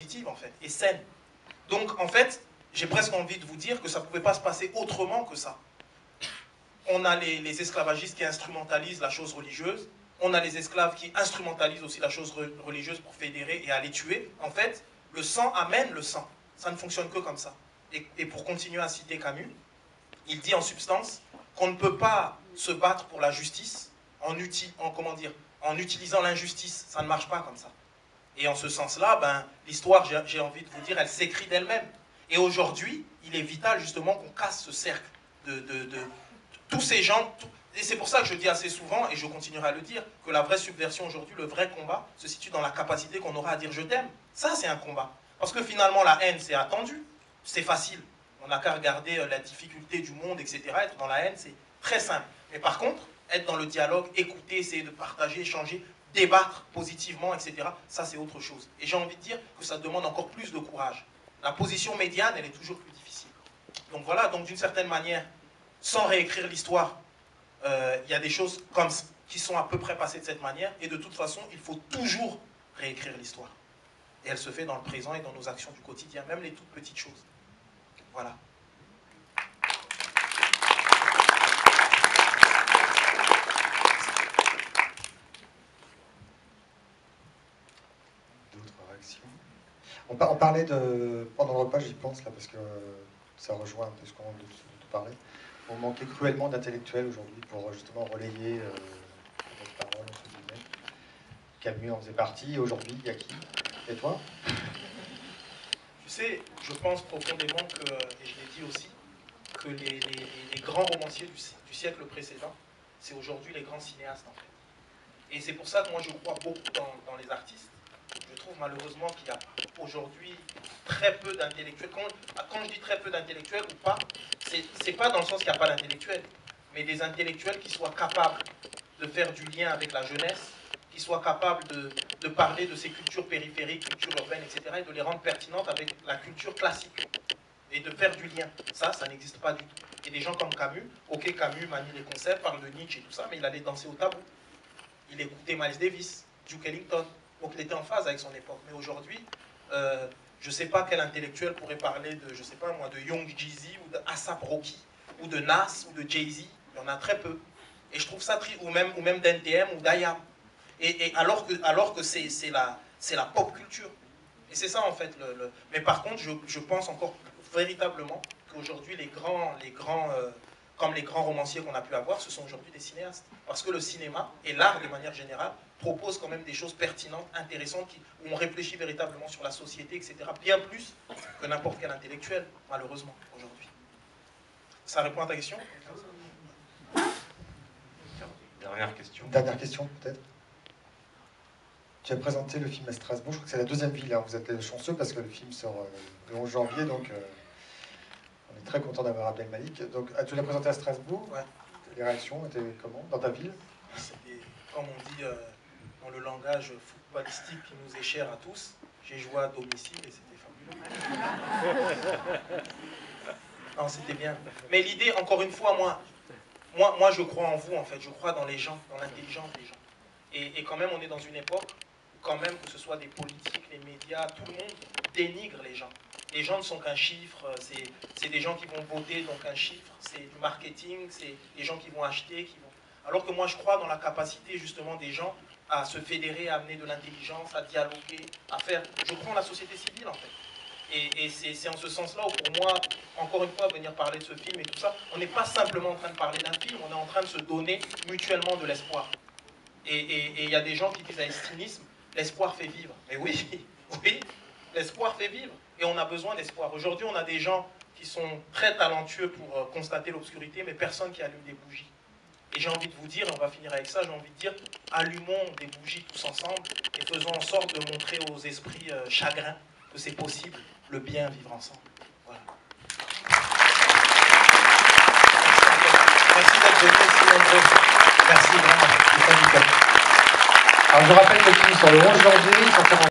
positive, en fait, et saine. Donc, en fait, j'ai presque envie de vous dire que ça ne pouvait pas se passer autrement que ça. On a les esclavagistes qui instrumentalisent la chose religieuse, on a les esclaves qui instrumentalisent aussi la chose religieuse pour fédérer et aller tuer. En fait, le sang amène le sang. Ça ne fonctionne que comme ça. Et pour continuer à citer Camus, il dit en substance qu'on ne peut pas se battre pour la justice en utilisant l'injustice. Ça ne marche pas comme ça. Et en ce sens-là, l'histoire, j'ai envie de vous dire, elle s'écrit d'elle-même. Et aujourd'hui, il est vital justement qu'on casse ce cercle de tous ces gens. Et c'est pour ça que je dis assez souvent, et je continuerai à le dire, que la vraie subversion aujourd'hui, le vrai combat, se situe dans la capacité qu'on aura à dire « je t'aime ». Ça, c'est un combat. Parce que finalement, la haine, c'est attendu, c'est facile. On n'a qu'à regarder la difficulté du monde, etc. Être dans la haine, c'est très simple. Mais par contre, être dans le dialogue, écouter, essayer de partager, échanger, débattre positivement, etc., ça, c'est autre chose. Et j'ai envie de dire que ça demande encore plus de courage. La position médiane, elle est toujours plus difficile. Donc voilà, donc d'une certaine manière, sans réécrire l'histoire, il y a des choses qui sont à peu près passées de cette manière, et de toute façon, il faut toujours réécrire l'histoire. Et elle se fait dans le présent et dans nos actions du quotidien, même les toutes petites choses. Voilà. D'autres réactions? On parlait pendant le repas, j'y pense là, parce que ça rejoint un peu ce qu'on vient de parler. On manquait cruellement d'intellectuels aujourd'hui pour justement relayer notre parole, entre guillemets. Camus en faisait partie, et aujourd'hui, il y a qui? Et toi? Tu sais, je pense profondément que, et je l'ai dit aussi, que les grands romanciers du siècle précédent, c'est aujourd'hui les grands cinéastes en fait. Et c'est pour ça que moi je crois beaucoup dans les artistes. Je trouve malheureusement qu'il y a aujourd'hui très peu d'intellectuels. Quand je dis très peu d'intellectuels ou pas, c'est pas dans le sens qu'il n'y a pas d'intellectuels, mais des intellectuels qui soient capables de faire du lien avec la jeunesse, qui soient capables de parler de ces cultures périphériques, cultures urbaines, etc., et de les rendre pertinentes avec la culture classique, et de faire du lien. Ça n'existe pas du tout. Et des gens comme Camus, ok, Camus manie les concepts, parle de Nietzsche et tout ça, mais il allait danser au tabou. Il écoutait Miles Davis, Duke Ellington, donc il était en phase avec son époque. Mais aujourd'hui, je ne sais pas quel intellectuel pourrait parler de, je sais pas moi, de Young Jeezy, ou de A$AP Rocky, ou de Nas, ou de Jay-Z. Il y en a très peu. Et je trouve ça triste, ou même d'NTM ou d'IAM. Et alors que c'est la pop culture. Et c'est ça en fait. Mais par contre, je pense encore véritablement qu'aujourd'hui, comme les grands romanciers qu'on a pu avoir, ce sont aujourd'hui des cinéastes. Parce que le cinéma, et l'art de manière générale, propose quand même des choses pertinentes, intéressantes, où on réfléchit véritablement sur la société, etc. Bien plus que n'importe quel intellectuel, malheureusement, aujourd'hui. Ça répond à ta question? Dernière question. Dernière question, peut-être. Tu as présenté le film à Strasbourg, je crois que c'est la deuxième ville, hein. Vous êtes chanceux parce que le film sort le 11 janvier, donc on est très content d'avoir Abdel Malik. Donc, tu l'as présenté à Strasbourg, Ouais. Les réactions étaient comment dans ta ville? C'était, comme on dit dans le langage footballistique qui nous est cher à tous, j'ai joué à domicile et c'était fabuleux. Non, c'était bien. Mais l'idée, encore une fois, moi je crois en vous, en fait. Je crois dans les gens, dans l'intelligence des gens. Et quand même, on est dans une époque où, quand même, que ce soit des politiques, les médias, tout le monde dénigre les gens. Les gens ne sont qu'un chiffre, c'est des gens qui vont voter, donc un chiffre, c'est du marketing, c'est des gens qui vont acheter, Alors que moi, je crois dans la capacité, justement, des gens à se fédérer, à amener de l'intelligence, à dialoguer, à faire... Je crois en la société civile, en fait. Et c'est en ce sens-là où, pour moi, encore une fois, venir parler de ce film et tout ça, on n'est pas simplement en train de parler d'un film, on est en train de se donner mutuellement de l'espoir. Et il y a des gens qui disent à estinisme, l'espoir fait vivre. Mais oui, oui, l'espoir fait vivre. Et on a besoin d'espoir. Aujourd'hui, on a des gens qui sont très talentueux pour constater l'obscurité, mais personne qui allume des bougies. Et j'ai envie de vous dire, et on va finir avec ça, j'ai envie de dire, allumons des bougies tous ensemble et faisons en sorte de montrer aux esprits chagrins que c'est possible, le bien vivre ensemble. Voilà. Merci d'être venus aussi nombreux. Merci vraiment. Alors je rappelle que le film sort le 11 janvier, il sortira